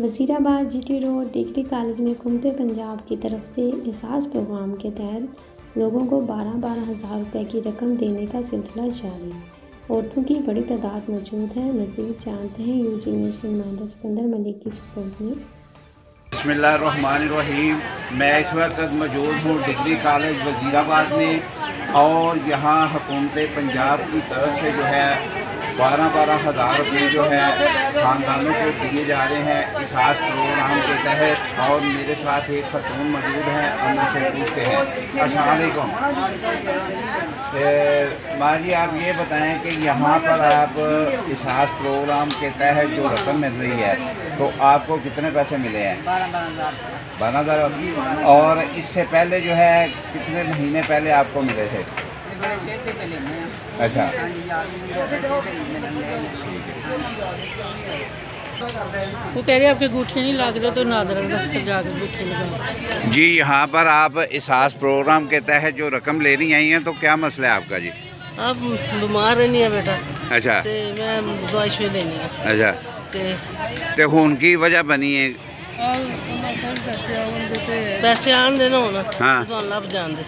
Wazirabad GT road degree college में हुकूमत पंजाब की तरफ से एहसास प्रोग्राम के तहत लोगों को 12-12 हज़ार रुपये की रकम देने का सिलसिला जारी। औरतों की बड़ी तादाद मौजूद है। मज़ीद जानते हैं यूजी न्यूज़ के नुमाइंदा सिकंदर मलिक की रिपोर्ट में। बिस्मिल्लाहिर्रहमानिर्रहीम। मैं इस वक्त मौजूद हूँ डिग्री कॉलेज वज़ीराबाद में और यहाँ हुकूमत पंजाब की तरफ से जो है 12-12 हज़ार रुपये जो है ख़ानदानों को दिए जा रहे हैं इस खास प्रोग्राम के तहत। और मेरे साथ एक खतून मौजूद हैं, हम उनसे पूछते हैं। अस्सलाम वालेकुम माजी, आप ये बताएं कि यहाँ पर आप इस खास प्रोग्राम के तहत जो रकम मिल रही है तो आपको कितने पैसे मिले हैं? 12,000। और इससे पहले जो है कितने महीने पहले आपको मिले थे? अच्छा, वो कह रहे आपके अंगूठे नहीं लग रहे तो नादर जाकर अंगूठे लगाओ। जी यहाँ पर आप इस खास प्रोग्राम के तहत जो रकम लेनी आई हैं तो क्या मसला है आपका जी? आप बीमार रहनी है बेटा। अच्छा, ते मैं दवाई शवाई लेनी है। अच्छा, ते खून की वजह बनी है? पैसे आन देना होना। हाँ, तो अल्लाह जान दे।